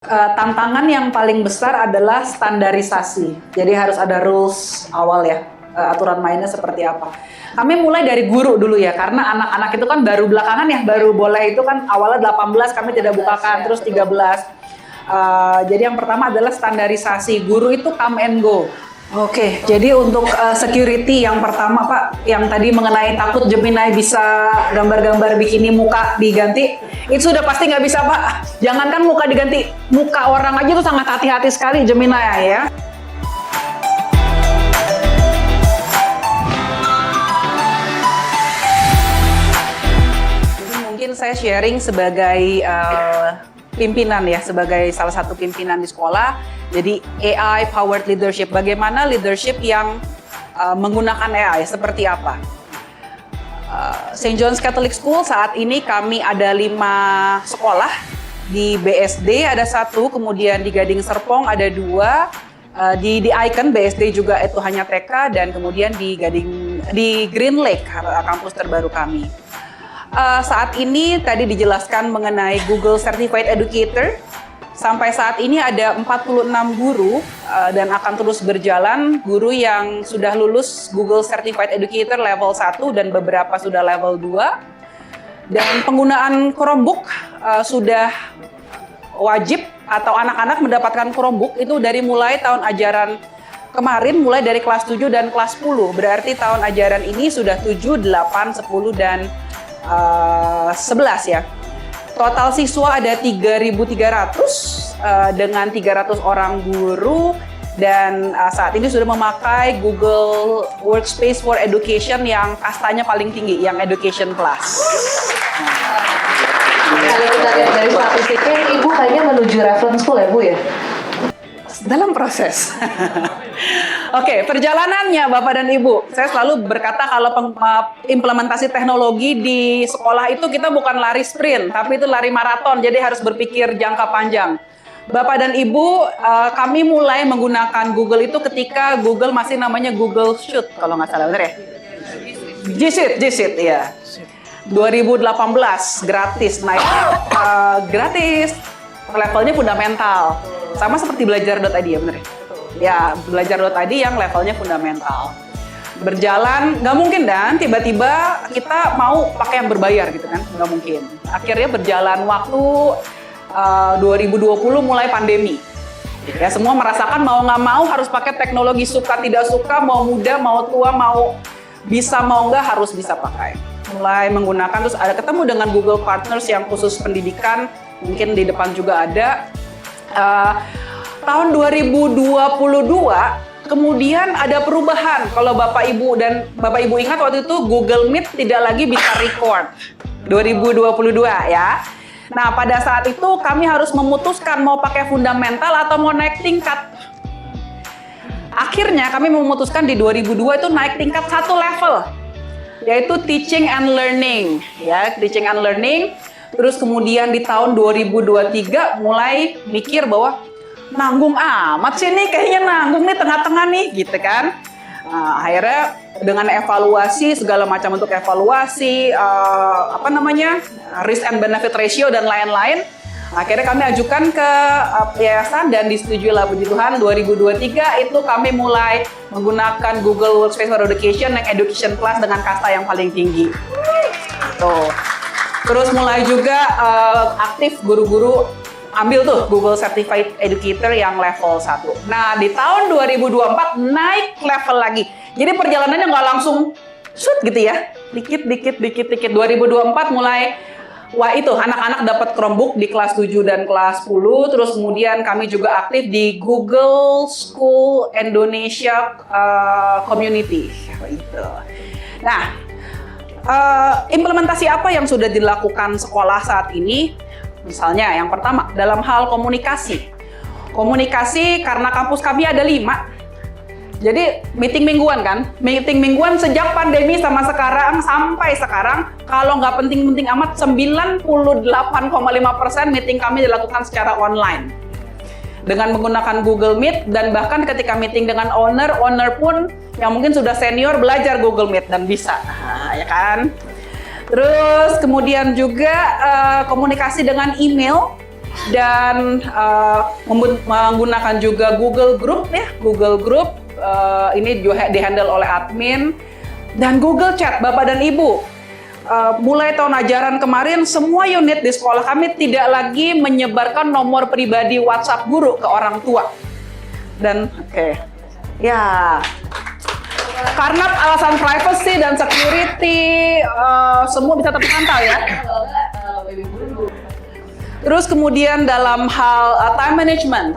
Tantangan yang paling besar adalah standarisasi. Jadi harus ada rules awal ya, aturan mainnya seperti apa. Kami mulai dari guru dulu ya, karena anak-anak itu kan baru belakangan ya, baru boleh itu kan awalnya 18 kami tidak bukakan, terus 13. Jadi yang pertama adalah standarisasi. Guru itu come and go. Oke, jadi untuk security yang pertama Pak, yang tadi mengenai takut Gemini bisa gambar-gambar bikini muka diganti, itu sudah pasti nggak bisa Pak. Jangankan muka diganti, muka orang aja tuh sangat hati-hati sekali Gemini ya. Jadi mungkin saya sharing sebagai pimpinan ya, sebagai salah satu pimpinan di sekolah. Jadi AI powered leadership, bagaimana leadership yang menggunakan AI, seperti apa? St. John's Catholic School saat ini kami ada 5 sekolah, di BSD ada 1, kemudian di Gading Serpong ada 2, di Icon BSD juga itu hanya TK, dan kemudian di Green Lake kampus terbaru kami. Saat ini tadi dijelaskan mengenai Google Certified Educator. Sampai saat ini ada 46 guru dan akan terus berjalan, guru yang sudah lulus Google Certified Educator level 1 dan beberapa sudah level 2. Dan penggunaan Chromebook sudah wajib, atau anak-anak mendapatkan Chromebook itu dari mulai tahun ajaran kemarin, mulai dari kelas 7 dan kelas 10. Berarti tahun ajaran ini sudah 7, 8, 10, dan 11 ya. Total siswa ada 3.300 dengan 300 orang guru, dan saat ini sudah memakai Google Workspace for Education yang kastanya paling tinggi, yang Education Plus. Kalau kita lihat dari statistiknya, Ibu kayaknya menuju reference school ya Bu ya? Dalam proses. Oke, perjalanannya Bapak dan Ibu. Saya selalu berkata kalau implementasi teknologi di sekolah itu kita bukan lari sprint, tapi itu lari maraton, jadi harus berpikir jangka panjang. Bapak dan Ibu, kami mulai menggunakan Google itu ketika Google masih namanya Google Shoot, kalau nggak salah, benar ya? G Suite, ya. 2018, gratis, naik gratis, levelnya fundamental. Sama seperti Belajar.id ya, bener ya? Ya, Belajar.id yang levelnya fundamental. Berjalan, nggak mungkin dan tiba-tiba kita mau pakai yang berbayar gitu kan, nggak mungkin. Akhirnya berjalan waktu 2020 mulai pandemi. Ya, semua merasakan mau nggak mau harus pakai teknologi, suka tidak suka, mau muda, mau tua, mau bisa, mau nggak harus bisa pakai. Mulai menggunakan, terus ada ketemu dengan Google Partners yang khusus pendidikan, mungkin di depan juga ada. Tahun 2022 kemudian ada perubahan. Kalau Bapak Ibu ingat waktu itu Google Meet tidak lagi bisa record 2022 ya. Nah, pada saat itu kami harus memutuskan mau pakai fundamental atau mau naik tingkat. Akhirnya kami memutuskan di 2002 itu naik tingkat 1 level, yaitu teaching and learning ya, teaching and learning. Terus kemudian di tahun 2023 mulai mikir bahwa nanggung amat sih nih, kayaknya nanggung nih tengah-tengah nih gitu kan. Akhirnya dengan evaluasi, segala macam bentuk evaluasi, risk and benefit ratio dan lain-lain, akhirnya kami ajukan ke yayasan dan disetujui lah, puji Tuhan. 2023 itu kami mulai menggunakan Google Workspace for Education yang Education Plus dengan kasta yang paling tinggi. Tuh. Terus mulai juga aktif guru-guru ambil tuh Google Certified Educator yang level 1. Nah, di tahun 2024 naik level lagi. Jadi perjalanannya nggak langsung shoot gitu ya. Dikit. 2024 mulai, wah itu anak-anak dapat Chromebook di kelas 7 dan kelas 10. Terus kemudian kami juga aktif di Google School Indonesia Community. Gitu. Nah, implementasi apa yang sudah dilakukan sekolah saat ini? Misalnya yang pertama dalam hal komunikasi. Komunikasi karena kampus kami ada 5. Jadi meeting mingguan kan? Meeting mingguan sejak pandemi sampai sekarang kalau nggak penting-penting amat 98,5% meeting kami dilakukan secara online. Dengan menggunakan Google Meet, dan bahkan ketika meeting dengan owner pun yang mungkin sudah senior belajar Google Meet dan bisa, ya kan? Terus kemudian juga komunikasi dengan email. dan menggunakan juga Google Group ya, Google Group ini juga dihandle oleh admin, dan Google Chat Bapak dan Ibu. Mulai tahun ajaran kemarin semua unit di sekolah kami tidak lagi menyebarkan nomor pribadi WhatsApp guru ke orang tua. Dan ya karena alasan privacy dan security semua bisa terpantau ya. Terus kemudian dalam hal time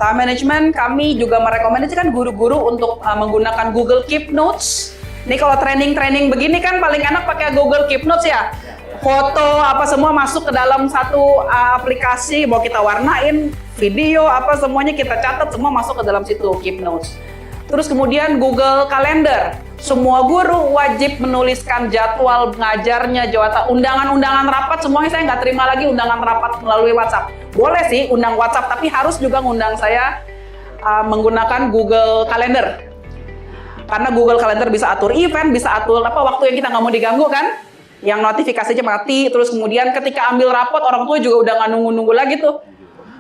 management kami juga merekomendasikan guru-guru untuk menggunakan Google Keep Notes. Ini kalau training begini kan paling enak pakai Google Keep Notes ya. Foto apa semua masuk ke dalam satu aplikasi, mau kita warnain, video apa semuanya kita catat, semua masuk ke dalam situ Keep Notes. Terus kemudian Google Calendar. Semua guru wajib menuliskan jadwal ngajarnya, undangan-undangan rapat, semuanya saya nggak terima lagi undangan rapat melalui WhatsApp. Boleh sih undang WhatsApp, tapi harus juga ngundang saya menggunakan Google Calendar. Karena Google Calendar bisa atur event, bisa atur waktu yang kita nggak mau diganggu kan, yang notifikasinya mati. Terus kemudian ketika ambil rapot orang tua juga udah nggak nunggu lagi tuh,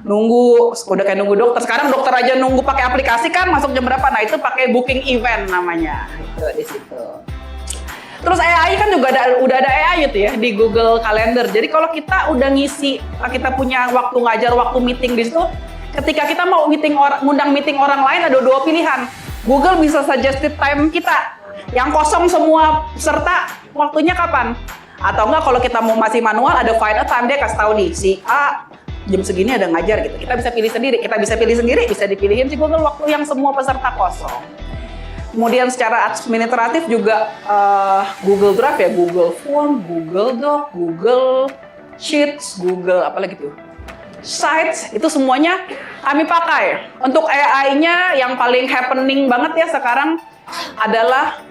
udah kayak nunggu dokter. Sekarang dokter aja nunggu pakai aplikasi kan, masuk jam berapa? Nah itu pakai booking event namanya, itu di situ. Terus AI kan juga udah ada AI itu ya di Google Calendar. Jadi kalau kita udah ngisi, kita punya waktu ngajar, waktu meeting di situ. Ketika kita mau ngundang meeting orang lain ada dua pilihan. Google bisa suggested time kita, yang kosong semua peserta waktunya kapan? Atau enggak kalau kita mau masih manual ada find a time, dia kasih tahu nih si A jam segini ada ngajar gitu. Kita bisa pilih sendiri, bisa dipilihin si Google waktu yang semua peserta kosong. Kemudian secara administratif juga Google Drive ya, Google Form, Google Doc, Google Sheets, Google apalagi tuh, Sites, itu semuanya kami pakai. Untuk AI-nya yang paling happening banget ya sekarang adalah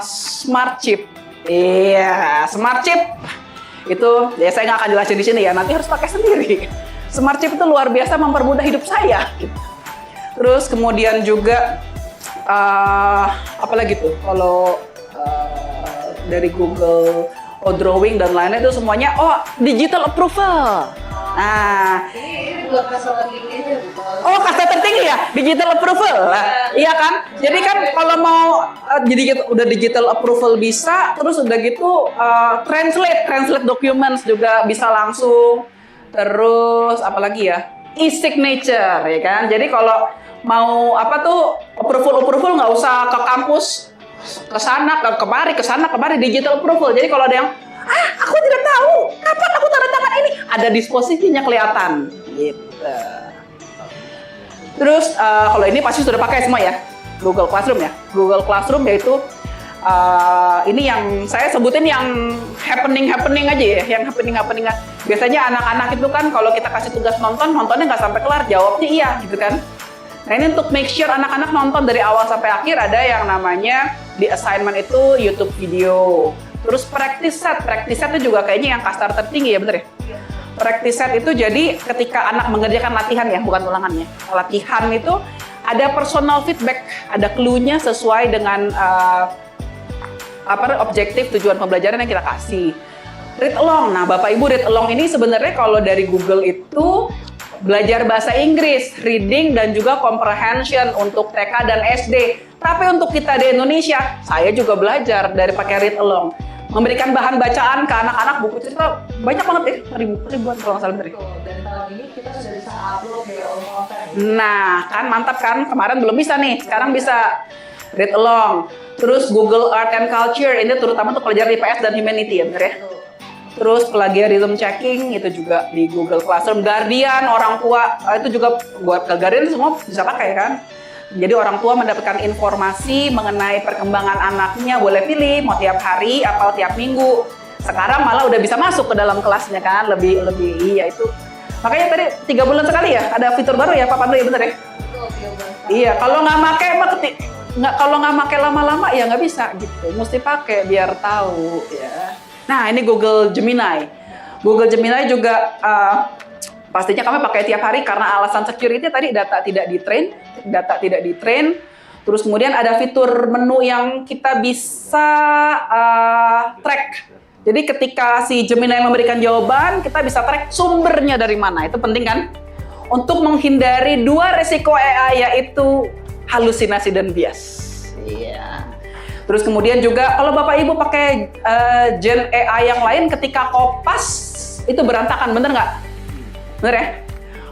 Smart Chip. Iya, Smart Chip itu ya saya nggak akan jelasin di sini ya, nanti harus pakai sendiri. Smart Chip itu luar biasa mempermudah hidup saya. Terus kemudian juga apalagi tuh kalau dari Google Drawing dan lainnya itu semuanya digital approval. Nah, ini buat masalah ini aja, kasta tertinggi ya, digital approval. Iya kan? Jadi kan kalau mau jadi udah digital approval bisa, terus udah gitu translate documents juga bisa langsung. Terus apalagi ya? E-signature ya kan? Jadi kalau mau approval nggak usah ke kampus, ke sana kemari digital approval. Jadi kalau ada yang aku tidak tahu kapan aku tanda tangan ini, ada disposisinya kelihatan gitu. Terus kalau ini pasti sudah pakai semua ya, Google Classroom ya. Google Classroom yaitu ini yang saya sebutin yang happening aja ya, yang happening. Biasanya anak-anak itu kan kalau kita kasih tugas nontonnya nggak sampai kelar, jawabnya iya gitu kan. Nah ini untuk make sure anak-anak nonton dari awal sampai akhir, ada yang namanya di assignment itu YouTube video. Terus practice set itu juga kayaknya yang kasta tertinggi ya, bener ya? Practice set itu jadi ketika anak mengerjakan latihan ya, bukan ulangannya. Latihan itu ada personal feedback, ada clue-nya sesuai dengan objektif tujuan pembelajaran yang kita kasih. Read along. Nah, Bapak Ibu, read along ini sebenarnya kalau dari Google itu belajar bahasa Inggris, reading dan juga comprehension untuk TK dan SD. Tapi untuk kita di Indonesia, saya juga belajar dari pakai read along. Memberikan bahan bacaan ke anak-anak, buku cerita banyak banget ya, ribuan kalau nggak salah bener. Dan tahun ini kita sudah bisa upload ya omongan. Nah, kan mantap kan? Kemarin belum bisa nih, sekarang bisa read along. Terus Google Art and Culture, ini terutama untuk pelajaran IPS dan Humanity ya, bener ya? Terus plagiarism checking itu juga di Google Classroom. Guardian, orang tua itu juga buat ke Guardian semua bisa pakai kan. Jadi orang tua mendapatkan informasi mengenai perkembangan anaknya, boleh pilih mau tiap hari atau tiap minggu. Sekarang malah udah bisa masuk ke dalam kelasnya kan, lebih iya itu. Makanya tadi 3 bulan sekali ya ada fitur baru ya Pak Pandu ya, bener ya? Iya, kalau nggak pakai lama-lama ya nggak bisa gitu. Mesti pakai biar tahu ya. Nah ini Google Gemini. Google Gemini juga pastinya kami pakai tiap hari karena alasan security tadi, data tidak di-train. Terus kemudian ada fitur menu yang kita bisa track. Jadi ketika si Gemini memberikan jawaban, kita bisa track sumbernya dari mana. Itu penting kan? untuk menghindari dua risiko AI, yaitu halusinasi dan bias. Iya. Terus kemudian juga kalau Bapak Ibu pakai Gen AI yang lain, ketika kopas itu berantakan, bener nggak? Bener ya?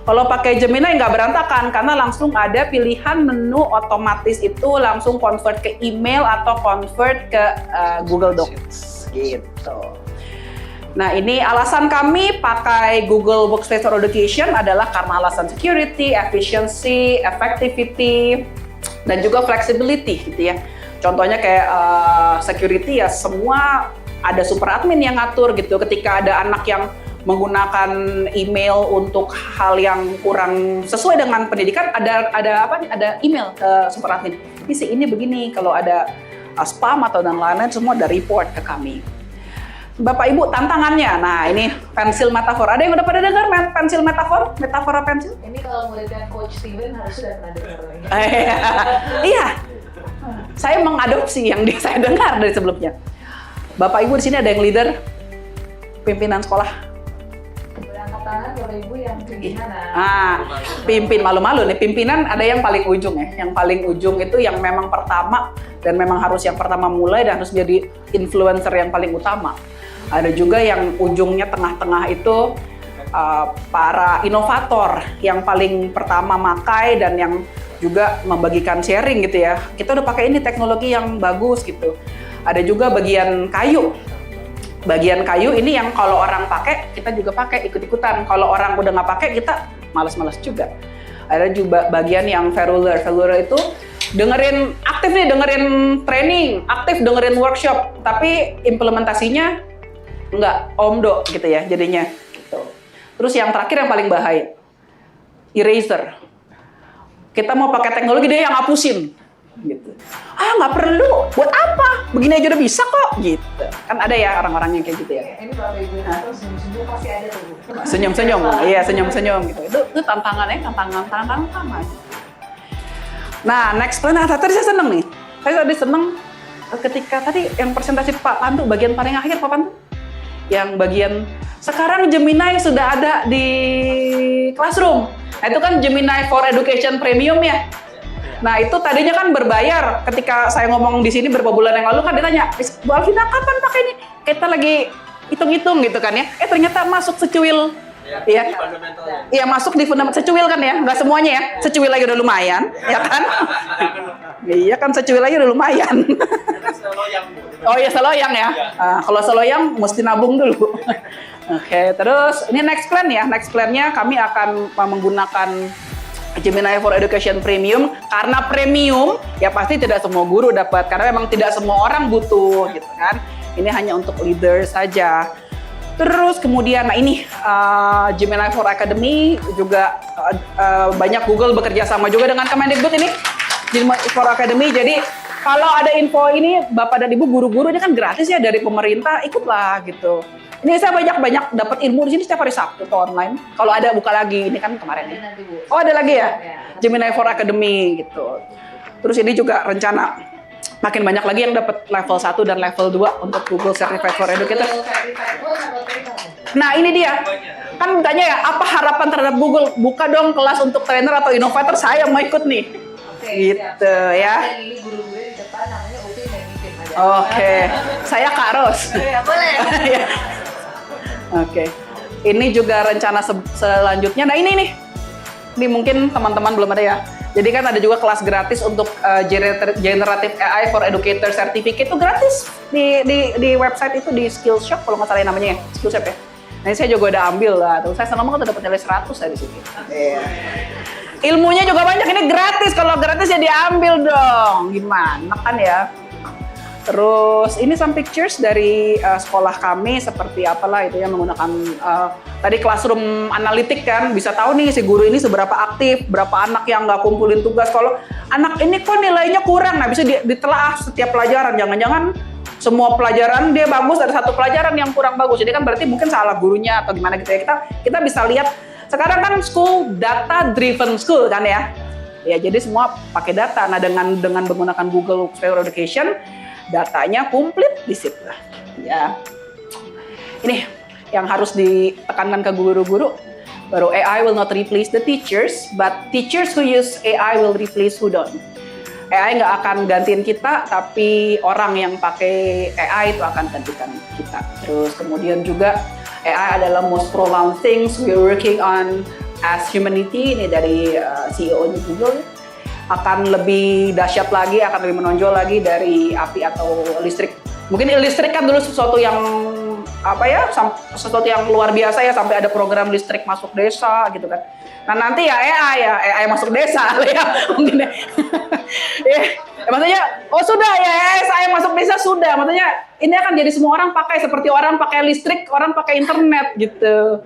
Kalau pakai Gemini nggak berantakan karena langsung ada pilihan menu otomatis itu langsung convert ke email atau convert ke Google Docs gitu. Nah, ini alasan kami pakai Google Workspace for Education adalah karena alasan security, efficiency, effectivity, dan juga flexibility gitu ya. Contohnya kayak security ya, semua ada super admin yang ngatur gitu. Ketika ada anak yang menggunakan email untuk hal yang kurang sesuai dengan pendidikan, ada apa nih? Ada email super admin. Ini begini, kalau ada spam atau dan lain-lain semua ada report ke kami. Bapak Ibu, tantangannya. Nah, ini pensil metafor. Ada yang udah pada dengar pensil metafor? Metafora pensil? Ini kalau muridnya Coach Steven harus sudah pernah dengar. Iya. Saya mengadopsi yang saya dengar dari sebelumnya. Bapak Ibu di sini ada yang leader pimpinan sekolah. Berangkat tangan Bapak Ibu yang pimpinan. Pimpin malu-malu nih. Pimpinan ada yang paling ujung ya. Yang paling ujung itu yang memang pertama dan memang harus yang pertama mulai dan harus jadi influencer yang paling utama. Ada juga yang ujungnya tengah-tengah itu para inovator yang paling pertama makai dan yang juga membagikan sharing gitu ya. Kita udah pakai ini teknologi yang bagus gitu. Ada juga bagian kayu. Bagian kayu ini yang kalau orang pakai, kita juga pakai ikut-ikutan. Kalau orang udah nggak pakai, kita malas-malas juga. Ada juga bagian yang Verular. Verular itu aktif nih dengerin training, aktif dengerin workshop, tapi implementasinya nggak omdo gitu ya jadinya. Gitu. Terus yang terakhir yang paling bahaya, eraser. Kita mau pakai teknologi dia yang ngapusin. Gitu. Nggak perlu, buat apa? Begini aja udah bisa kok, gitu. Kan ada ya orang-orang yang kayak gitu ya. Ini Bapak Ibu itu senyum-senyum pasti ada tuh Bu. Senyum-senyum, iya senyum-senyum gitu. Itu tantangan utama. Nah, next plan, tadi saya seneng nih. Saya tadi seneng ketika tadi yang presentasi Pak Pandu, bagian paling akhir Pak Pandu. Yang bagian, sekarang Gemini sudah ada di Classroom. Nah, itu kan Gemini for Education Premium ya. Nah, itu tadinya kan berbayar. Ketika saya ngomong di sini beberapa bulan yang lalu kan ditanya, Bu Alvina kapan pakai ini? Kita lagi hitung-hitung gitu kan ya. Ternyata masuk secuil. Iya. Iya, masuk di fundamental secuil kan ya. Nggak semuanya ya. Secuil aja udah lumayan, ya kan? Iya kan, secuil aja udah lumayan. Oh iya, seloyang ya. Kalau seloyang mesti nabung dulu. Oke, terus ini next plan ya. Next plan-nya kami akan menggunakan Gemini for Education Premium. Karena premium, ya pasti tidak semua guru dapat. Karena memang tidak semua orang butuh, gitu kan. Ini hanya untuk leader saja. Terus kemudian, nah ini Gemini for Academy juga banyak Google bekerja sama juga dengan Kemendikbud ini. Gemini for Academy, jadi kalau ada info ini Bapak dan Ibu guru-guru ini kan gratis ya dari pemerintah, ikutlah gitu. Ini saya banyak dapat ilmu di sini setiap hari Sabtu atau online. Kalau ada buka lagi, ini kan kemarin nih. Oh ada lagi ya? Gemini for Academy gitu. Terus ini juga rencana makin banyak lagi yang dapat level 1 dan level 2 untuk Google Certified for Educator. Nah ini dia. Kan tanya ya, apa harapan terhadap Google? Buka dong kelas untuk trainer atau inovator, saya mau ikut nih. Gitu ya. Ini guru-guru di depan namanya Upi dan Ipin. Oke, saya Kak Ros. Ya, boleh. Oke, ini juga rencana selanjutnya. Nah ini mungkin teman-teman belum ada ya. Jadi kan ada juga kelas gratis untuk Generative AI for Educator Certificate, itu gratis di website itu, di Skillshop kalau nggak salah namanya ya, Skillshop ya. Nah ini saya juga udah ambil lah. Tuh, saya senang banget udah dapat nilai 100 saya di sini. Iya. Ilmunya juga banyak, ini gratis. Kalau gratis ya diambil dong. Gimana kan ya? Terus ini some pictures dari sekolah kami seperti apalah itu ya, menggunakan tadi classroom analitik kan, bisa tahu nih si guru ini seberapa aktif, berapa anak yang nggak kumpulin tugas. Kalau anak ini kok nilainya kurang, nah bisa ditelaah setiap pelajaran. Jangan-jangan semua pelajaran dia bagus, ada satu pelajaran yang kurang bagus. Jadi kan berarti mungkin salah gurunya atau gimana gitu ya. Kita bisa lihat sekarang kan school data driven school kan ya. Ya jadi semua pakai data. Nah dengan menggunakan Google Workspace for Education, datanya komplit di situ. Ya. Ini yang harus ditekankan ke guru-guru. Baru AI will not replace the teachers, but teachers who use AI will replace who don't. AI nggak akan gantiin kita, tapi orang yang pakai AI itu akan gantikan kita. Terus kemudian juga AI adalah most profound things we're working on as humanity, ini dari CEO-nya Google, akan lebih dahsyat lagi, akan lebih menonjol lagi dari api atau listrik. Mungkin listrik kan dulu sesuatu yang sesuatu yang luar biasa ya, sampai ada program listrik masuk desa gitu kan. Nah nanti ya AI masuk desa ya mungkin ya. Maksudnya sudah ya AI masuk desa sudah, maksudnya ini akan jadi semua orang pakai, seperti orang pakai listrik, orang pakai internet gitu.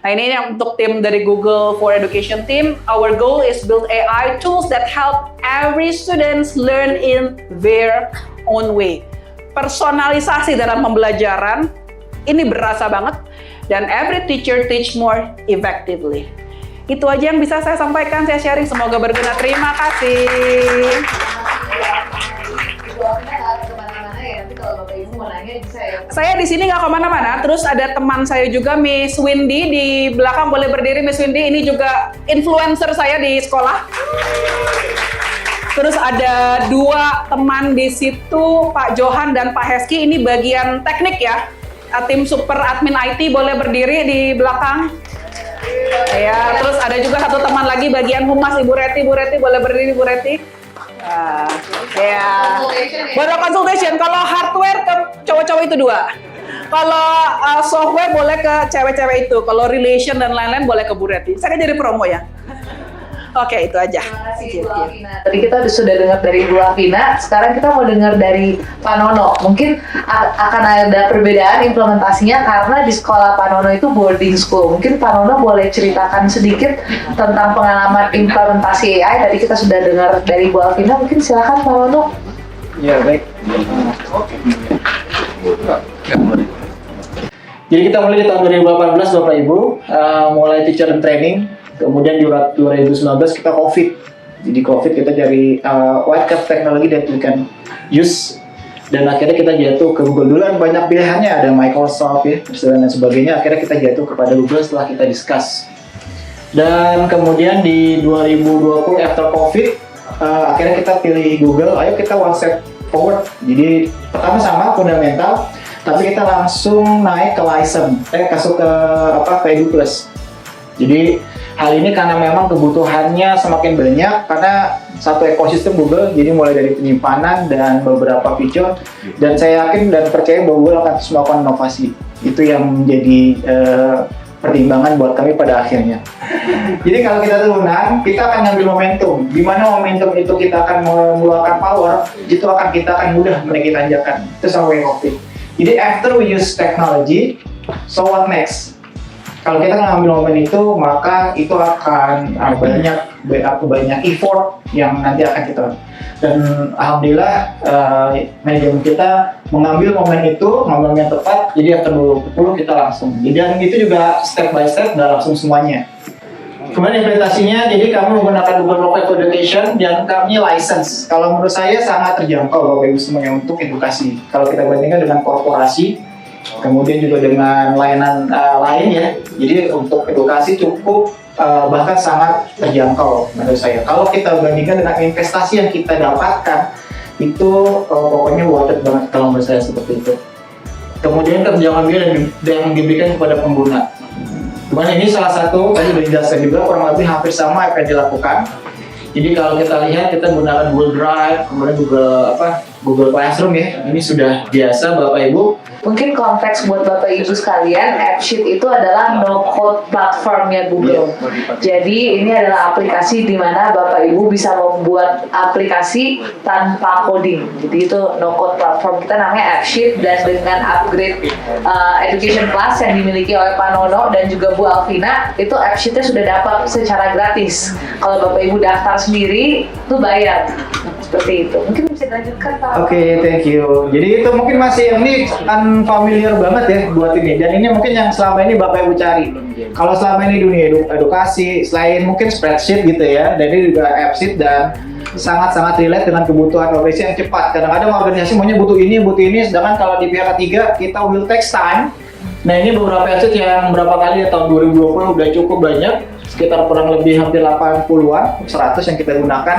Nah ini yang untuk tim dari Google for Education team, our goal is build AI tools that help every students learn in their own way. Personalisasi dalam pembelajaran ini berasa banget, dan every teacher teach more effectively. Itu aja yang bisa saya sampaikan, saya sharing, semoga berguna. Terima kasih. Saya di sini nggak kemana-mana. Terus ada teman saya juga, Miss Windy di belakang, boleh berdiri Miss Windy. Ini juga influencer saya di sekolah. Terus ada 2 teman di situ, Pak Johan dan Pak Heski. Ini bagian teknik ya. Tim super admin IT boleh berdiri di belakang. Ya, terus ada juga 1 teman lagi bagian humas, Ibu Reti. Bu Reti boleh berdiri, Bu Reti. Ya. Baru consultation. Kalau hardware ke cowok-cowok itu 2. Kalau software boleh ke cewek-cewek itu. Kalau relation dan lain-lain boleh ke Bu Reti. Saya kan jadi promo ya. Oke, itu aja. Terima kasih Bu Alvina. Tadi kita sudah dengar dari Bu Alvina, sekarang kita mau dengar dari Pak Nono. Mungkin akan ada perbedaan implementasinya karena di sekolah Pak Nono itu boarding school. Mungkin Pak Nono boleh ceritakan sedikit tentang pengalaman implementasi AI. Tadi kita sudah dengar dari Bu Alvina, mungkin silakan Pak Nono. Ya, baik. Jadi kita mulai di tahun 2018 Bapak Ibu, mulai teacher and training. Kemudian di 2019 kita COVID. Jadi COVID kita cari white cap teknologi that we can use. Dan akhirnya kita jatuh ke Google. Dulu banyak pilihannya, ada Microsoft ya, dan sebagainya. Akhirnya kita jatuh kepada Google setelah kita discuss. Dan kemudian di 2020 after COVID, akhirnya kita pilih Google. Ayo kita one step forward. Jadi pertama sama fundamental, tapi kita langsung naik ke license. Masuk ke Edu Plus. Jadi hal ini karena memang kebutuhannya semakin banyak, karena satu ekosistem Google, jadi mulai dari penyimpanan dan beberapa fitur, dan saya yakin dan percaya bahwa Google akan terus melakukan inovasi. Itu yang menjadi pertimbangan buat kami pada akhirnya. Jadi kalau kita turunan, kita akan ngambil momentum. Di mana momentum itu kita akan mengeluarkan power, itu kita akan mudah menaiki tanjakan. Itu sama way of it. Jadi after we use technology, so what next? Kalau kita ngambil momen itu, maka itu akan banyak effort yang nanti akan kita. Dan alhamdulillah manajemen kita mengambil momen itu, momen yang tepat. Jadi after 2020 kita langsung. Dan itu juga step by step, dan langsung semuanya. Kemudian implementasinya, jadi kami menggunakan Google Cloud for Education dan kami license. Kalau menurut saya sangat terjangkau Bapak Ibu semuanya untuk edukasi. Kalau kita bandingkan dengan korporasi, kemudian juga dengan layanan lain ya. Jadi untuk edukasi cukup bahkan sangat terjangkau menurut saya. Kalau kita bandingkan dengan investasi yang kita dapatkan, itu pokoknya worth it banget kalau menurut saya seperti itu. Kemudian kerjaan kami yang diberikan kepada pengguna. Cuman ini salah satu, tadi sudah dijelaskan juga, kurang lebih hampir sama apa yang dilakukan. Jadi kalau kita lihat, kita menggunakan Google Drive, kemudian Google Classroom ya. Ini sudah biasa Bapak Ibu. Mungkin konteks buat Bapak Ibu sekalian, AppSheet itu adalah no-code platformnya Google. Jadi ini adalah aplikasi di mana Bapak Ibu bisa membuat aplikasi tanpa coding. Jadi itu no-code platform kita namanya AppSheet, dan dengan upgrade Education Plus yang dimiliki oleh Pak Nono dan juga Bu Alvina, itu AppSheet-nya sudah dapat secara gratis. Kalau Bapak Ibu daftar sendiri, itu bayar. Seperti itu. Mungkin bisa dilanjutkan Pak. Oke, thank you. Jadi itu mungkin masih ini unfamiliar banget ya buat ini. Dan ini mungkin yang selama ini Bapak Ibu cari. Kalau selama ini dunia edukasi, selain mungkin spreadsheet gitu ya, dan ini juga AppSheet dan sangat-sangat relate dengan kebutuhan organisasi yang cepat. Kadang-kadang organisasi maunya butuh ini, sedangkan kalau di pihak ketiga kita will take time Nah ini beberapa asset yang berapa kali ya, tahun 2020 udah cukup banyak, sekitar kurang lebih hampir 80-an, 100 yang kita gunakan.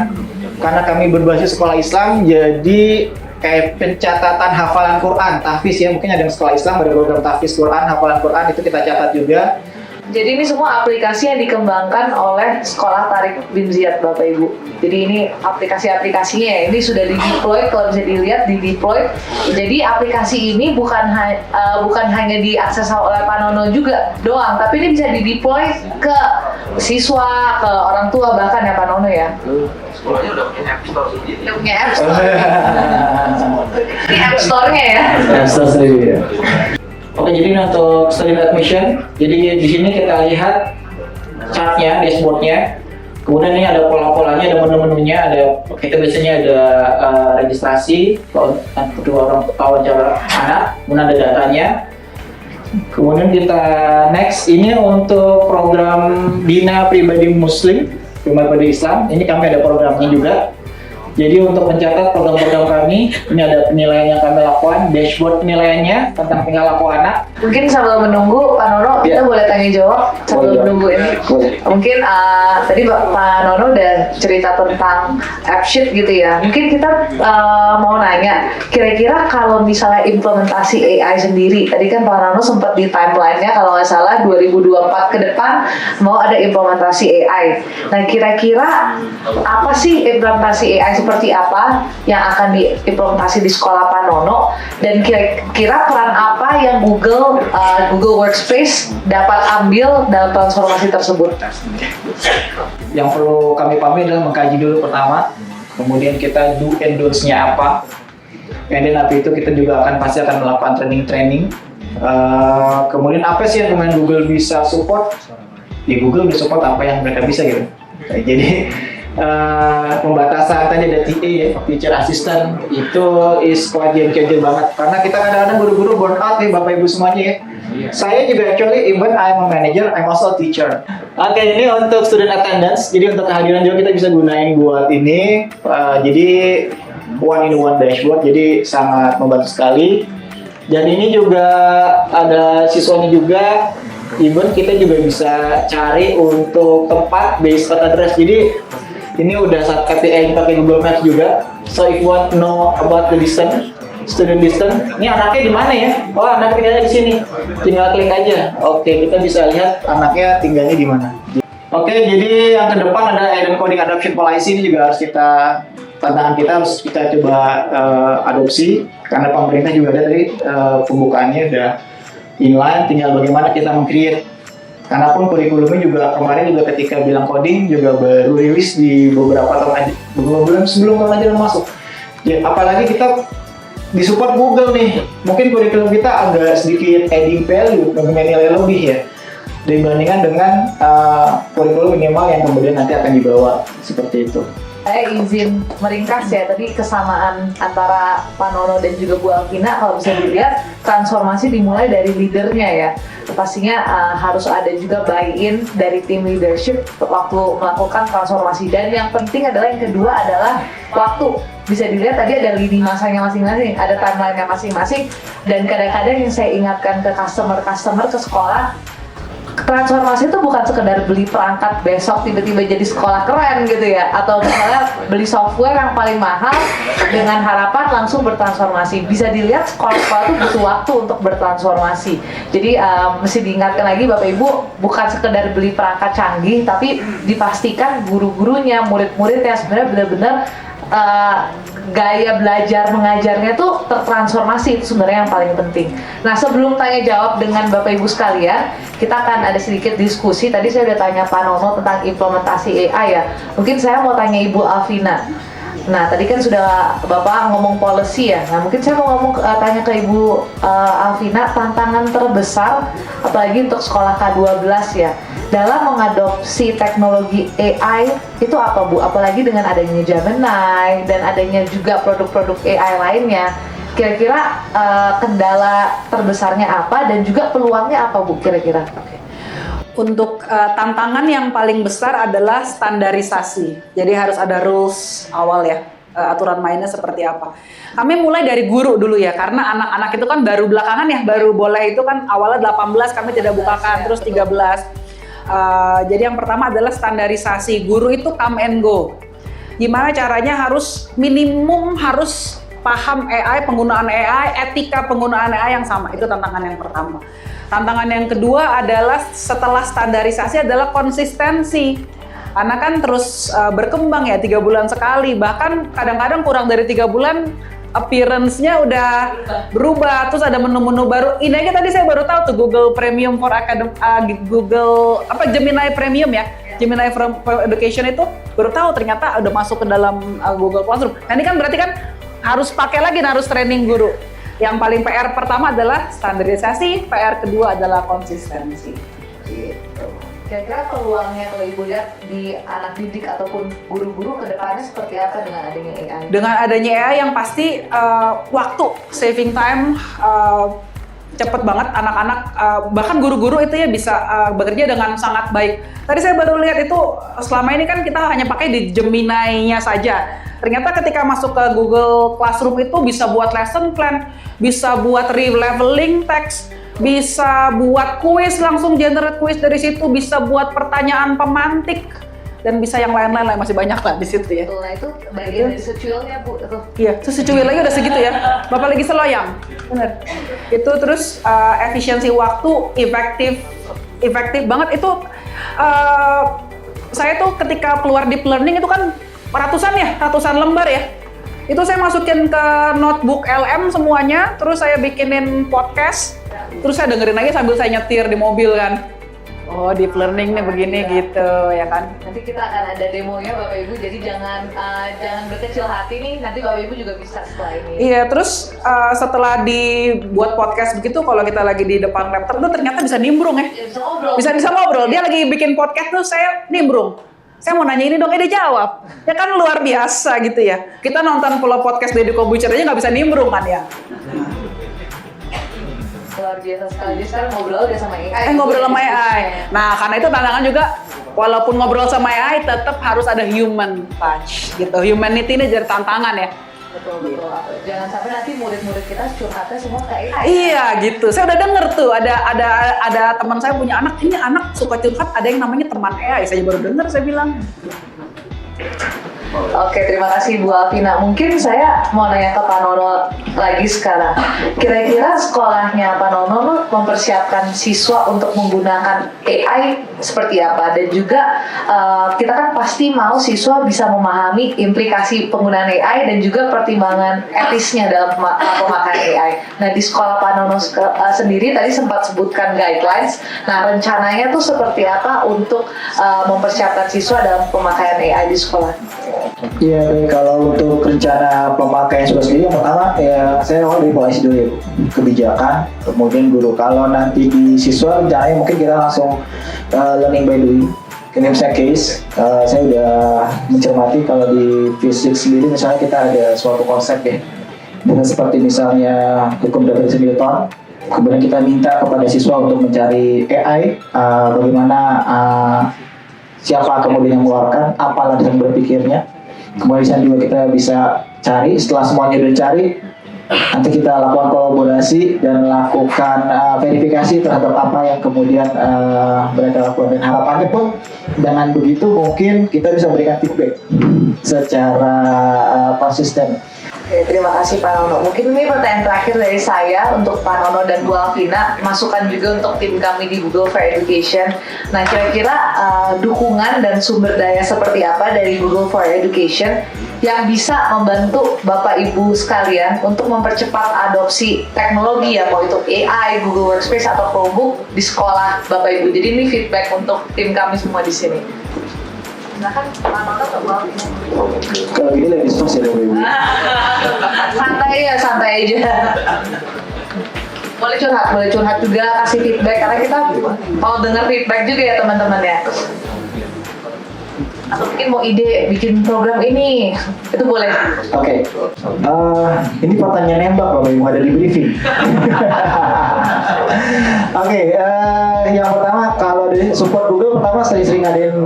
Karena kami berbasis sekolah Islam, jadi kayak pencatatan hafalan Quran, tahfiz ya, mungkin ada yang sekolah Islam, ada program tahfiz Quran, hafalan Quran, itu kita catat juga. Jadi ini semua aplikasi yang dikembangkan oleh Sekolah Tariq bin Ziyad, Bapak Ibu. Jadi ini aplikasi-aplikasinya ya, ini sudah di-deploy, kalau bisa dilihat di-deploy. Jadi aplikasi ini bukan hanya diakses oleh Pak Nono juga doang, tapi ini bisa di-deploy ke siswa, ke orang tua bahkan ya Pak Nono ya. Sekolahnya udah punya App Store sendiri. Udah punya App Store. Ini App Store-nya ya. App Store sendiri ya. Oke, jadi untuk student admission, jadi di sini kita lihat chartnya, dashboardnya. Kemudian ini ada pola-polanya, ada menu-menunya, ada kita biasanya ada registrasi, kedua orang wawancara anak, kemudian ada datanya. Kemudian kita next, ini untuk program Bina Pribadi Muslim, pribadi Islam. Ini kami ada programnya juga. Jadi untuk mencatat program-program kami, ini ada penilaian yang kami lakukan, dashboard penilaiannya tentang tingkah laku anak. Mungkin sambil menunggu Pak Nono, kita boleh tanya jawab sambil menunggu ini. Mungkin tadi Pak Nono udah cerita tentang AppSheet gitu ya. Mungkin kita mau nanya, kira-kira kalau misalnya implementasi AI sendiri, tadi kan Pak Nono sempat di timeline-nya kalau nggak salah 2024 ke depan mau ada implementasi AI. Nah kira-kira apa sih implementasi AI seperti apa yang akan diimplementasi di sekolah Pak Nono, dan kira-kira peran apa yang Google Workspace dapat ambil dalam transformasi tersebut? Yang perlu kami pahami adalah mengkaji dulu pertama, kemudian kita do and don'ts-nya apa, dan habis itu kita juga pasti akan melakukan training. Kemudian apa sih yang kemudian Google bisa support? Ya Google bisa support apa yang mereka bisa gitu. Jadi pembatasan tadi ada TA ya, teacher assistant, itu is quite game changer banget, karena kita kadang-kadang guru-guru burn out ya Bapak Ibu semuanya ya. Saya juga actually even I'm a manager, I'm also a teacher. Oke, ini untuk student attendance, jadi untuk kehadiran juga kita bisa gunain buat ini. Jadi one in one dashboard, jadi sangat membantu sekali. Dan ini juga ada siswanya juga, even kita juga bisa cari untuk tempat based on address. Jadi ini udah saat API yang pakai Google Maps juga. So if you want to know about the distance, student distance, ini anaknya di mana ya? Oh, anaknya tinggalnya di sini. Tinggal klik aja. Oke, kita bisa lihat anaknya tinggalnya di mana. Oke, jadi yang ke depan ada Eden Coding Adoption Policy, ini juga harus tantangan kita harus kita coba adopsi, karena pemerintah juga ada tadi pembukaannya udah inline, tinggal bagaimana kita meng-create. Karena pun kurikulumnya juga kemarin juga ketika bilang coding juga baru rilis di beberapa bulan sebelum tahun ajaran masuk. Ya, apalagi kita disupport Google nih, mungkin kurikulum kita agak sedikit adding value, mempunyai nilai lebih ya, dibandingkan dengan kurikulum minimal yang kemudian nanti akan dibawa seperti itu. Saya izin meringkas ya, tadi kesamaan antara Pak Nono dan juga Bu Alvina, kalau bisa dilihat transformasi dimulai dari leadernya ya. Pastinya harus ada juga buy-in dari tim leadership waktu melakukan transformasi, dan yang penting adalah yang kedua adalah waktu. Bisa dilihat tadi ada lini masanya masing-masing, ada timeline-nya masing-masing, dan kadang-kadang yang saya ingatkan ke customer ke sekolah, transformasi itu bukan sekedar beli perangkat besok tiba-tiba jadi sekolah keren gitu ya, atau misalnya beli software yang paling mahal dengan harapan langsung bertransformasi. Bisa dilihat sekolah-sekolah itu butuh waktu untuk bertransformasi. Jadi mesti diingatkan lagi Bapak Ibu, bukan sekedar beli perangkat canggih, tapi dipastikan guru-gurunya, murid-muridnya sebenarnya benar-benar gaya belajar mengajarnya tuh tertransformasi, itu sebenarnya yang paling penting. Nah, sebelum tanya jawab dengan Bapak Ibu sekalian, kita akan ada sedikit diskusi. Tadi saya udah tanya Pak Nono tentang implementasi AI ya. Mungkin saya mau tanya Ibu Alvina. Nah, tadi kan sudah Bapak ngomong policy ya. Nah, mungkin saya mau tanya ke Ibu Alvina, tantangan terbesar apalagi untuk sekolah K12 ya, dalam mengadopsi teknologi AI itu apa Bu? Apalagi dengan adanya Gemini dan adanya juga produk-produk AI lainnya. Kira-kira kendala terbesarnya apa dan juga peluangnya apa Bu kira-kira? Untuk tantangan yang paling besar adalah standarisasi. Jadi harus ada rules awal ya. aturan mainnya seperti apa. Kami mulai dari guru dulu ya, karena anak-anak itu kan baru belakangan ya, baru boleh itu kan awalnya 18 kami tidak bukakan, terus 13. Jadi yang pertama adalah standarisasi. Guru itu come and go. Gimana caranya minimum harus paham AI, penggunaan AI, etika penggunaan AI yang sama. Itu tantangan yang pertama. Tantangan yang kedua adalah setelah standarisasi adalah konsistensi. Karena kan terus berkembang ya, 3 bulan sekali, bahkan kadang-kadang kurang dari 3 bulan appearance-nya udah berubah, terus ada menu-menu baru. Ini aja tadi saya baru tahu tuh Google Premium for Academy, Gemini Premium ya, Gemini for Education itu baru tahu ternyata udah masuk ke dalam Google Classroom. Nah ini kan berarti kan harus pakai lagi, harus training guru. Yang paling PR pertama adalah standarisasi, PR kedua adalah konsistensi. Gitu. Kira-kira peluangnya kalau Ibu lihat di anak didik ataupun guru-guru ke depannya seperti apa dengan adanya AI? Dengan adanya AI yang pasti waktu, saving time, cepet banget anak-anak, bahkan guru-guru itu ya bisa bekerja dengan sangat baik. Tadi saya baru lihat itu selama ini kan kita hanya pakai di Gemini-nya saja. Ternyata ketika masuk ke Google Classroom itu bisa buat lesson plan, bisa buat re-leveling teks, bisa buat kuis, langsung generate kuis dari situ, bisa buat pertanyaan pemantik, dan bisa yang lain-lain masih banyak lah di situ ya. Betul, nah itu bagian dari secuilnya Bu. Iya, secuil lagi udah segitu ya. Bapak lagi seloyang, bener. Itu terus efisiensi waktu, efektif banget itu. Saya tuh ketika keluar deep learning itu kan ratusan lembar ya. Itu saya masukin ke notebook LM semuanya, terus saya bikinin podcast, terus saya dengerin lagi sambil saya nyetir di mobil kan. Oh, deep learning nih begini gitu ya kan. Nanti kita akan ada demonya Bapak Ibu, jadi jangan berkecil hati nih, nanti Bapak Ibu juga bisa setelah ini. Iya, terus setelah dibuat podcast begitu, kalau kita lagi di depan laptop tuh ternyata bisa nimbrung ya. Bisa ngobrol. Dia lagi bikin podcast tuh saya nimbrung. Saya mau nanya ini dong, dia jawab. Ya kan luar biasa gitu ya. Kita nonton kalau podcast Deddy Kobucer aja nggak bisa nimbrung kan ya. Luar biasa sekali. Jadi sekarang ngobrol udah sama AI. Ngobrol sama AI. Nah, karena itu tantangan juga, walaupun ngobrol sama AI, tetap harus ada human touch gitu. Humanity ini jadi tantangan ya. Betul. Jangan sampai nanti murid-murid kita curhatnya semua ke AI. Iya gitu. Saya udah denger tuh ada teman saya punya anak, ini anak suka curhat, ada yang namanya teman AI. Saya baru denger, saya bilang. Oke, terima kasih Bu Alvina. Mungkin saya mau nanya ke Pak Nono lagi sekarang. Kira-kira sekolahnya Pak Nono mempersiapkan siswa untuk menggunakan AI seperti apa? Dan juga kita kan pasti mau siswa bisa memahami implikasi penggunaan AI dan juga pertimbangan etisnya dalam pemakaian AI. Nah, di sekolah Pak Nono sendiri tadi sempat sebutkan guidelines. Nah, rencananya tuh seperti apa untuk mempersiapkan siswa dalam pemakaian AI di sekolah? Iya, kalau untuk rencana pemakaian siswa sendiri, yang pertama ya saya awal dari polisi dulu ya, kebijakan, kemudian guru. Kalau nanti di siswa rencananya mungkin kita langsung learning by doing. Ini misalnya case, saya udah mencermati kalau di fisik sendiri misalnya kita ada suatu konsep ya, dengan seperti misalnya hukum Davidson Newton. Kemudian kita minta kepada siswa untuk mencari AI, bagaimana siapa kemudian yang mengeluarkan, apa landasan berpikirnya. Kemudian juga kita bisa cari, setelah semuanya udah cari, nanti kita lakukan kolaborasi dan lakukan verifikasi terhadap apa yang kemudian mereka lakukan. Dan harapannya pun dengan begitu mungkin kita bisa berikan feedback secara konsisten. Oke, terima kasih Pak Nono. Mungkin ini pertanyaan terakhir dari saya untuk Pak Nono dan Bu Alvina, masukan juga untuk tim kami di Google for Education. Nah, kira-kira dukungan dan sumber daya seperti apa dari Google for Education yang bisa membantu Bapak Ibu sekalian untuk mempercepat adopsi teknologi ya, mau itu AI, Google Workspace atau Chromebook di sekolah Bapak Ibu. Jadi ini feedback untuk tim kami semua di sini. Silakan Pak Nono atau Bu Alvina. Kalau gini lagi diskusi ya, Ibu. Santai aja. Boleh curhat juga, kasih feedback karena kita mau dengar feedback juga ya teman-teman ya. Atau mungkin mau ide bikin program ini, itu boleh. Oke. Ini pertanyaan nembak Bapak Ibu, ada di briefing. Oke, yang pertama kalau dari support Google, pertama sering-sering ngadain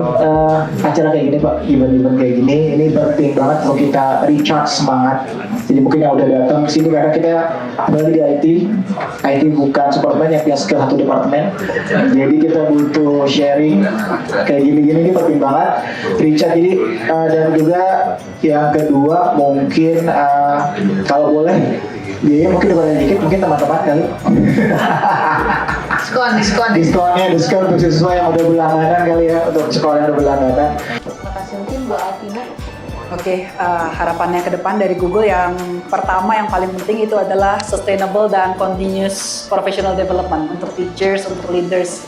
acara kayak gini Pak, event-event kayak gini. Ini penting banget untuk kita recharge semangat. Jadi mungkin yang udah datang ke sini karena kita lagi di IT bukan Superman yang punya skill satu departemen. Jadi kita butuh sharing kayak gini-gini, ini penting banget recharge. Jadi dan juga yang kedua mungkin kalau boleh biaya mungkin dibanding dikit, mungkin teman-teman kali. diskon untuk siswa yang udah berlangganan kali ya, untuk sekolah yang udah berlangganan. Terima kasih, mungkin Bu Alvina. Oke, harapannya ke depan dari Google yang pertama yang paling penting itu adalah sustainable dan continuous professional development untuk teachers, untuk leaders.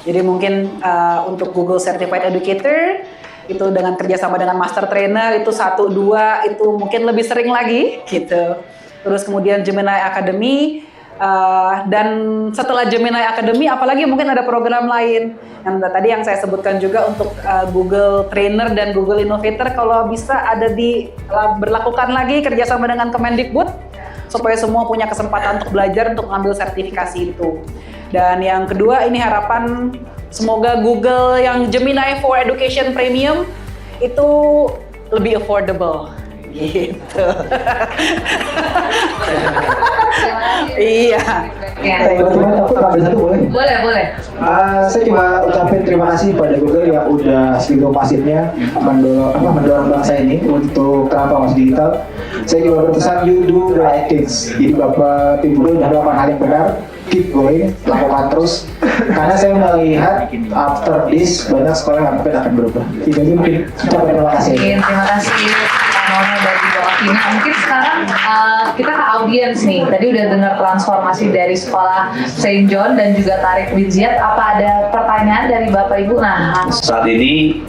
Jadi mungkin untuk Google Certified Educator itu dengan kerjasama dengan master trainer itu 1, 2 itu mungkin lebih sering lagi gitu. Terus kemudian Gemini Academy dan setelah Gemini Academy apalagi mungkin ada program lain yang tadi yang saya sebutkan juga untuk Google Trainer dan Google Innovator kalau bisa ada berlakukan lagi kerjasama dengan Kemendikbud supaya semua punya kesempatan untuk belajar untuk mengambil sertifikasi itu. Dan yang kedua ini harapan semoga Google yang Gemini for Education Premium itu lebih affordable gitu. Iya. Teman-teman aku ambil satu boleh? Boleh. Saya cuma ucapin terima kasih pada Google yang udah segitu masifnya mendorong bangsa ini untuk transformasi digital. Saya juga berpesan you do the right things. Jadi Bapak tim Google udah melakukan hal yang benar. Keep going, lakukan terus. Karena saya melihat after this banyak sekolah yang mungkin akan berubah. Itu aja mungkin. Terima kasih. Terima kasih Nono dari Bu Alvina. Mungkin sekarang kita ke audiens nih. Tadi udah dengar transformasi dari sekolah Saint John dan juga Tariq bin Ziyad. Apa ada pertanyaan dari Bapak Ibu? Nah, saat ini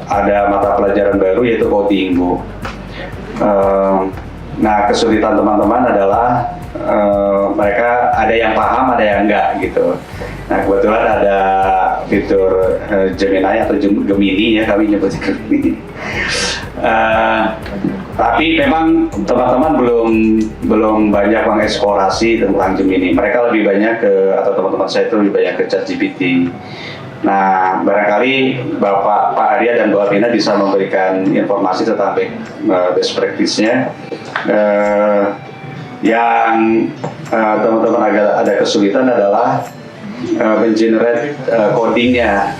ada mata pelajaran baru yaitu coding, Bu. Nah, kesulitan teman-teman adalah mereka ada yang paham, ada yang enggak gitu. Nah, kebetulan ada fitur Gemini atau Gemini ya, kami nyebutnya Gemini. Tapi memang teman-teman belum banyak mengeksplorasi tentang Gemini. Mereka lebih banyak atau teman-teman saya itu lebih banyak ke ChatGPT. Nah, barangkali Pak Arya dan Bu Alvina bisa memberikan informasi tentang best practice-nya. Yang teman-teman agak ada kesulitan adalah mengenerate codingnya,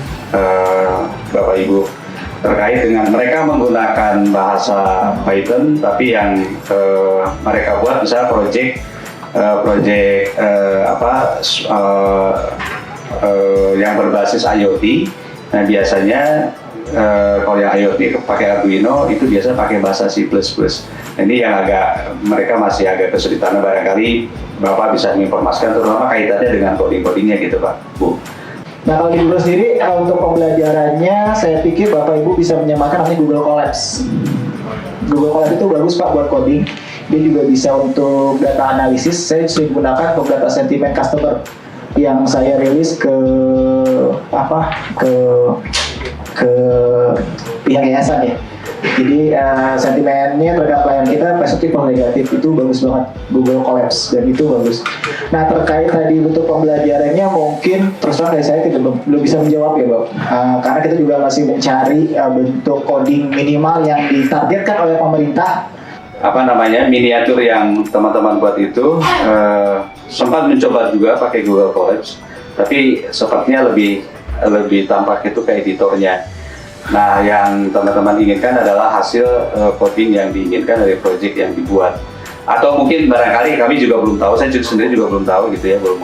Bapak Ibu, terkait dengan mereka menggunakan bahasa Python, tapi yang mereka buat misalnya project yang berbasis IoT. Nah, biasanya kalau yang IoT pakai Arduino itu biasanya pakai bahasa C++. Nah, ini yang mereka masih agak kesulitan. Barangkali Bapak bisa menginformasikan terutama kaitannya dengan coding-codingnya gitu, Pak, Bu. Nah, kalau di Google sendiri untuk pembelajarannya saya pikir Bapak Ibu bisa menyamakan namanya Google Colabs. Google Colabs itu bagus Pak buat coding. Dia juga bisa untuk data analisis. Saya sering gunakan untuk data sentimen customer yang saya rilis ke pihak yayasan ya. Jadi sentimennya terhadap klien kita positif atau negatif, itu bagus banget Google Colabs dan itu bagus. Nah, terkait tadi bentuk pembelajarannya mungkin terus terang dari saya belum bisa menjawab ya Bang, karena kita juga masih mencari bentuk coding minimal yang ditargetkan oleh pemerintah. Miniatur yang teman-teman buat itu sempat mencoba juga pakai Google Colabs, tapi sepertinya lebih tampak itu ke editornya. Nah, yang teman-teman inginkan adalah hasil coding yang diinginkan dari project yang dibuat. Atau mungkin barangkali kami juga belum tahu, saya sendiri juga belum tahu gitu ya, belum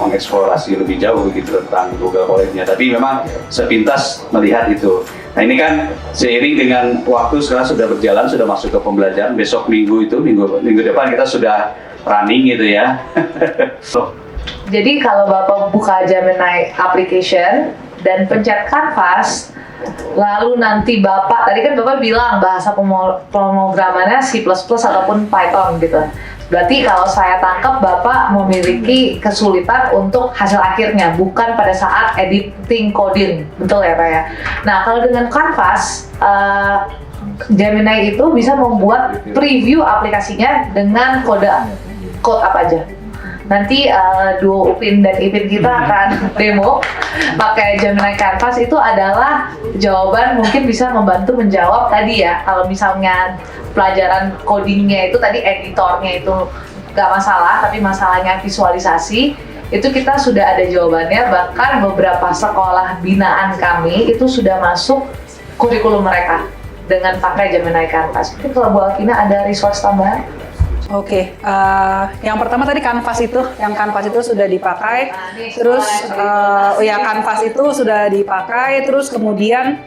mengeksplorasi lebih jauh gitu tentang Google Colabs-nya. Tapi memang sepintas melihat itu. Nah, ini kan seiring dengan waktu sekarang sudah berjalan, sudah masuk ke pembelajaran. Besok minggu depan kita sudah running gitu ya. jadi kalau Bapak buka Gemini application dan pencet Canvas, lalu nanti tadi kan Bapak bilang bahasa pemrogramannya C++ ataupun Python gitu. Berarti kalau saya tangkap Bapak memiliki kesulitan untuk hasil akhirnya, bukan pada saat editing coding, betul ya Pak ya? Nah, kalau dengan Canvas, Gemini itu bisa membuat preview aplikasinya dengan code apa aja. Nanti duo Upin dan Ipin kita akan demo pakai Gemini Canvas. Itu adalah jawaban mungkin bisa membantu menjawab tadi ya. Kalau misalnya pelajaran codingnya itu tadi editornya itu nggak masalah, tapi masalahnya visualisasi, itu kita sudah ada jawabannya. Bahkan beberapa sekolah binaan kami itu sudah masuk kurikulum mereka dengan pakai Gemini Canvas. Mungkin kalau Bu Alvina ada resource tambahan? Oke, yang pertama tadi kanvas itu sudah dipakai, terus ya kanvas itu sudah dipakai, terus kemudian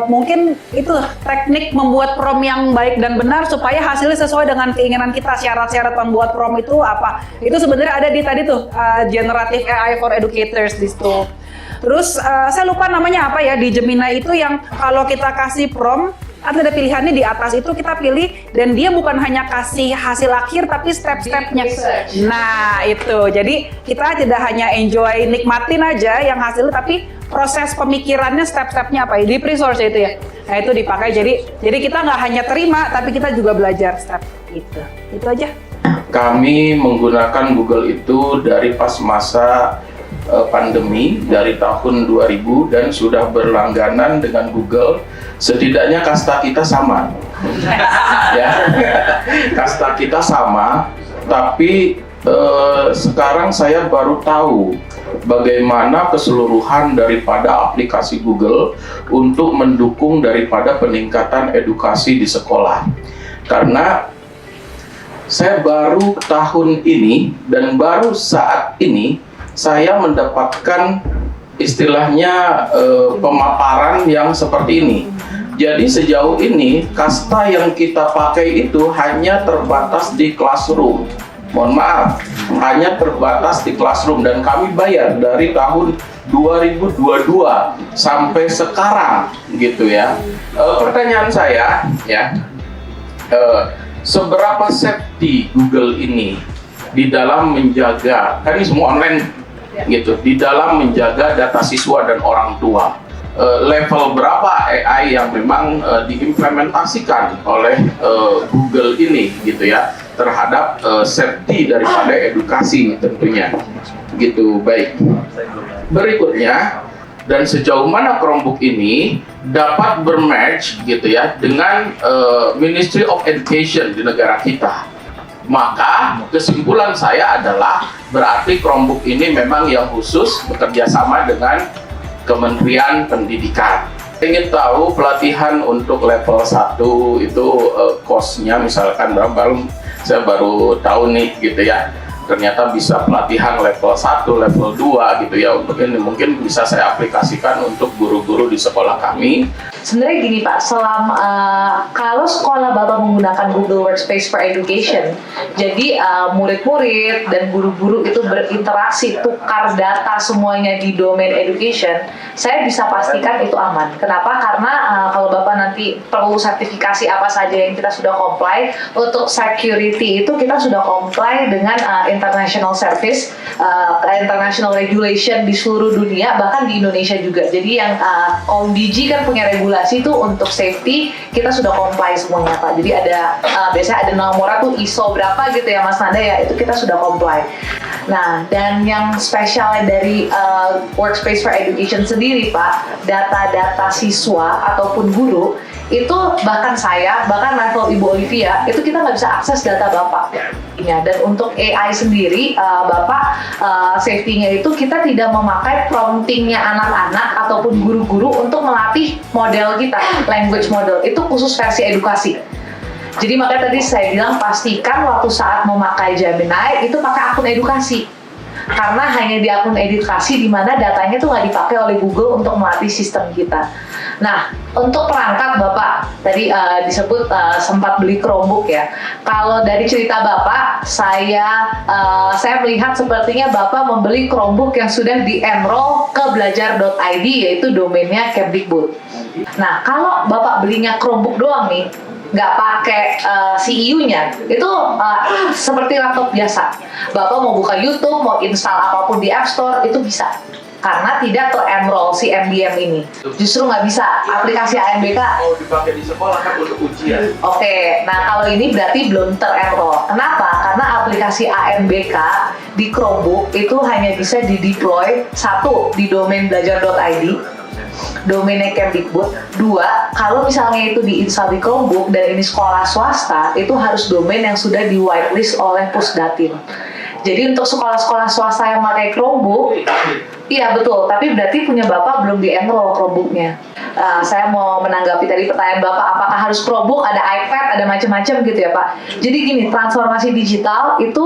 mungkin itu teknik membuat prompt yang baik dan benar supaya hasilnya sesuai dengan keinginan kita. Syarat-syarat membuat prompt itu apa? Itu sebenarnya ada di tadi tuh Generative AI for Educators di situ. Terus saya lupa namanya apa ya di Gemini itu yang kalau kita kasih prompt ada pilihannya di atas itu kita pilih dan dia bukan hanya kasih hasil akhir tapi step-stepnya. Nah itu, jadi kita tidak hanya enjoy nikmatin aja yang hasilnya tapi proses pemikirannya step-stepnya apa ya di resource itu ya. Nah itu dipakai jadi kita nggak hanya terima tapi kita juga belajar step itu aja. Kami menggunakan Google itu dari pas masa pandemi dari tahun 2000 dan sudah berlangganan dengan Google. Setidaknya kasta kita sama, ya, kasta kita sama. Tapi sekarang saya baru tahu bagaimana keseluruhan daripada aplikasi Google untuk mendukung daripada peningkatan edukasi di sekolah. Karena saya baru tahun ini dan baru saat ini saya mendapatkan istilahnya pemaparan yang seperti ini. Jadi sejauh ini kasta yang kita pakai itu hanya terbatas di classroom. Mohon maaf, hanya terbatas di classroom dan kami bayar dari tahun 2022 sampai sekarang gitu ya. Pertanyaan saya ya, seberapa safety Google ini di dalam menjaga, kan ini semua online gitu, di dalam menjaga data siswa dan orang tua. Level berapa AI yang memang diimplementasikan oleh Google ini gitu ya terhadap safety daripada edukasi tentunya gitu. Baik, berikutnya, dan sejauh mana Chromebook ini dapat bermatch gitu ya dengan Ministry of Education di negara kita. Maka kesimpulan saya adalah berarti Chromebook ini memang yang khusus bekerja sama dengan Kementerian Pendidikan. Ingin tahu pelatihan untuk level 1 itu cost-nya misalkan berapa? Saya baru tahu nih gitu ya. Ternyata bisa pelatihan level 1, level 2 gitu ya. Untuk ini mungkin bisa saya aplikasikan untuk guru-guru di sekolah kami. Sebenarnya gini Pak, kalau sekolah Bapak menggunakan Google Workspace for Education, jadi murid-murid dan guru-guru itu berinteraksi, tukar data semuanya di domain education, saya bisa pastikan itu aman. Kenapa? Karena kalau Bapak nanti perlu sertifikasi apa saja yang kita sudah comply, untuk security itu kita sudah comply dengan international service, international regulation di seluruh dunia, bahkan di Indonesia juga. Jadi yang OMDG kan punya regulasi itu untuk safety, kita sudah comply semuanya Pak. Jadi ada biasanya ada nomornya tuh ISO berapa gitu ya Mas Nanda ya, itu kita sudah comply. Nah, dan yang spesialnya dari Workspace for Education sendiri Pak, data-data siswa ataupun guru itu bahkan level Ibu Olivia itu kita nggak bisa akses data Bapak ya. Dan untuk AI sendiri Bapak safety-nya itu kita tidak memakai promptingnya anak-anak ataupun guru-guru untuk melatih model kita, language model itu khusus versi edukasi. Jadi makanya tadi saya bilang pastikan waktu saat memakai Gemini itu pakai akun edukasi. Karena hanya di akun edukasi di mana datanya tuh nggak dipakai oleh Google untuk melatih sistem kita. Nah, untuk perangkat Bapak tadi disebut sempat beli Chromebook ya. Kalau dari cerita Bapak, saya melihat sepertinya Bapak membeli Chromebook yang sudah di-enroll ke belajar.id, yaitu domainnya Kemdikbud. Nah, kalau Bapak belinya Chromebook doang nih, nggak pakai CEU-nya, itu seperti laptop biasa. Bapak mau buka YouTube, mau install apapun di App Store, itu bisa. karena tidak ter-enroll si MDM ini. Justru nggak bisa aplikasi ANBK. Mau dipakai di sekolah kan untuk ujian. Oke, nah kalau ini berarti belum ter-enroll. Kenapa? Karena aplikasi ANBK di Chromebook itu hanya bisa di-deploy satu di domain belajar.id, domainnya Kemdikbud. Dua, kalau misalnya itu diinstal di Chromebook dan ini sekolah swasta, itu harus domain yang sudah di whitelist oleh Pusdatin. Jadi untuk sekolah-sekolah swasta yang pakai Chromebook, iya betul, tapi berarti punya Bapak belum di-enroll Chromebooknya. Saya mau menanggapi tadi pertanyaan Bapak, apakah harus Chromebook, ada iPad, ada macam-macam gitu ya Pak. Jadi gini, transformasi digital itu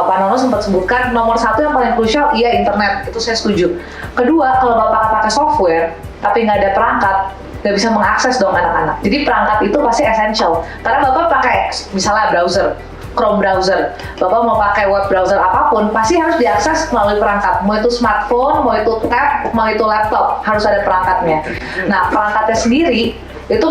Pak Nono sempat sebutkan nomor satu yang paling krusial, iya internet, itu saya setuju. Kedua, kalau Bapak pakai software, tapi nggak ada perangkat, nggak bisa mengakses dong anak-anak. Jadi perangkat itu pasti essential, karena Bapak pakai misalnya browser, Chrome browser, Bapak mau pakai web browser apapun, pasti harus diakses melalui perangkat. Mau itu smartphone, mau itu tab, mau itu laptop, harus ada perangkatnya. Nah, perangkatnya sendiri itu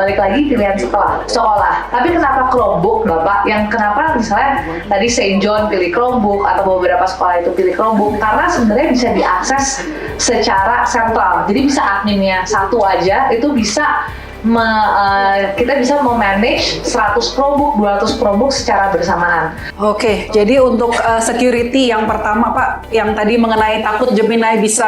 balik lagi pilihan sekolah. Tapi kenapa Chromebook, Bapak? Yang kenapa misalnya tadi Saint John pilih Chromebook atau beberapa sekolah itu pilih Chromebook? Karena sebenarnya bisa diakses secara sentral. Jadi bisa adminnya satu aja, itu bisa kita bisa memanage 100 Chromebook, 200 Chromebook secara bersamaan. Oke, jadi untuk security yang pertama Pak, yang tadi mengenai takut Gemini bisa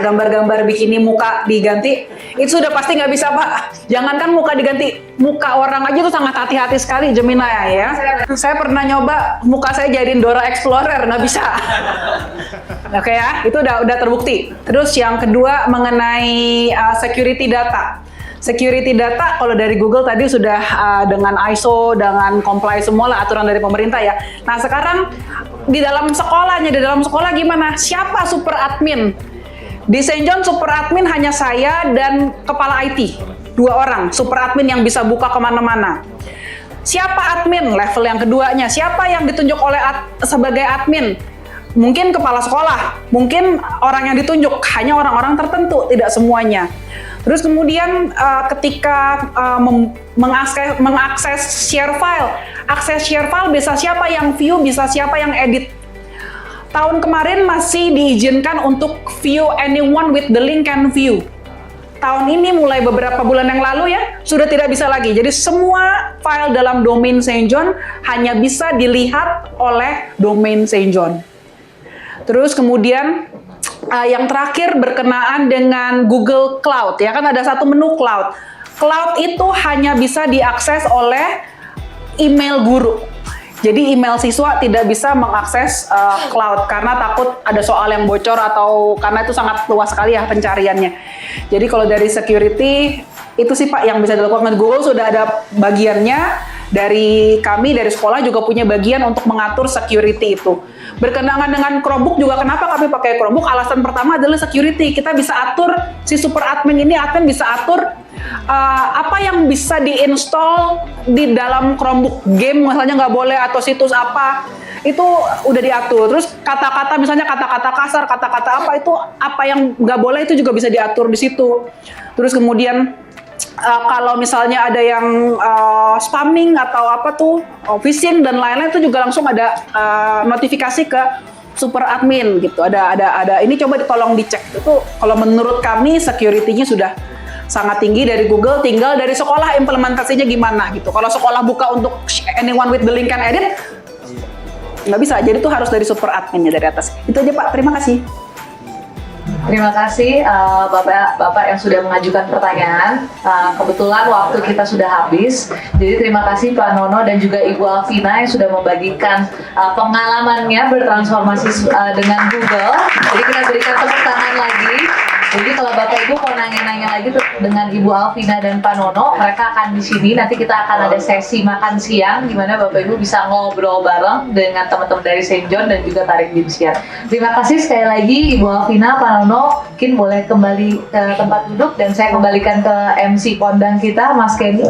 gambar-gambar bikini muka diganti, itu sudah pasti nggak bisa Pak. Jangankan muka diganti, muka orang aja tuh sangat hati-hati sekali Gemini ya. Saya pernah nyoba muka saya jadiin Dora Explorer, nggak bisa. Oke ya, itu udah terbukti. Terus yang kedua mengenai security data. Security data kalau dari Google tadi sudah dengan ISO, dengan comply semua lah aturan dari pemerintah ya. Nah sekarang di dalam sekolah gimana? Siapa super admin? Di Saint John super admin hanya saya dan kepala IT. 2 orang super admin yang bisa buka kemana-mana. Siapa admin? Level yang keduanya. Siapa yang ditunjuk oleh sebagai admin? Mungkin kepala sekolah, mungkin orang yang ditunjuk, hanya orang-orang tertentu, tidak semuanya. Terus kemudian ketika mengakses share file, akses share file bisa siapa yang view, bisa siapa yang edit. Tahun kemarin masih diizinkan untuk view anyone with the link can view. Tahun ini mulai beberapa bulan yang lalu ya, sudah tidak bisa lagi. Jadi semua file dalam domain Saint John hanya bisa dilihat oleh domain Saint John. Terus kemudian yang terakhir berkenaan dengan Google Cloud ya, kan ada satu menu Cloud. Cloud itu hanya bisa diakses oleh email guru. Jadi email siswa tidak bisa mengakses Cloud karena takut ada soal yang bocor atau karena itu sangat luas sekali ya pencariannya. Jadi kalau dari security itu sih Pak yang bisa dilakukan. Google sudah ada bagiannya. Dari kami, dari sekolah juga punya bagian untuk mengatur security itu. Berkenaan dengan Chromebook juga, kenapa kami pakai Chromebook? Alasan pertama adalah security. Kita bisa atur, si super admin ini admin bisa atur apa yang bisa diinstal di dalam Chromebook. Game misalnya nggak boleh atau situs apa, itu udah diatur. Terus kata-kata misalnya kata-kata kasar, kata-kata apa itu, apa yang nggak boleh itu juga bisa diatur di situ. Terus kemudian kalau misalnya ada yang spamming atau apa tuh, phishing dan lain-lain itu juga langsung ada notifikasi ke super admin gitu. Ada ini coba tolong dicek. Itu kalau menurut kami security-nya sudah sangat tinggi dari Google, tinggal dari sekolah implementasinya gimana gitu. Kalau sekolah buka untuk anyone with the link can edit, nggak bisa. Jadi itu harus dari super adminnya dari atas. Itu aja Pak, terima kasih. Terima kasih Bapak yang sudah mengajukan pertanyaan. Kebetulan waktu kita sudah habis, jadi terima kasih Pak Nono dan juga Ibu Alvina yang sudah membagikan pengalamannya bertransformasi dengan Google. Jadi kita berikan tepuk tangan lagi. Jadi kalau Bapak Ibu mau nanya-nanya lagi dengan Ibu Alvina dan Pak Nono, mereka akan di sini. Nanti kita akan ada sesi makan siang, di mana Bapak Ibu bisa ngobrol bareng dengan teman-teman dari Saint John dan juga Tarik Dimsiar. Terima kasih sekali lagi Ibu Alvina, Pak Nono. Mungkin boleh kembali ke tempat duduk dan saya kembalikan ke MC kondang kita, Mas Kenny.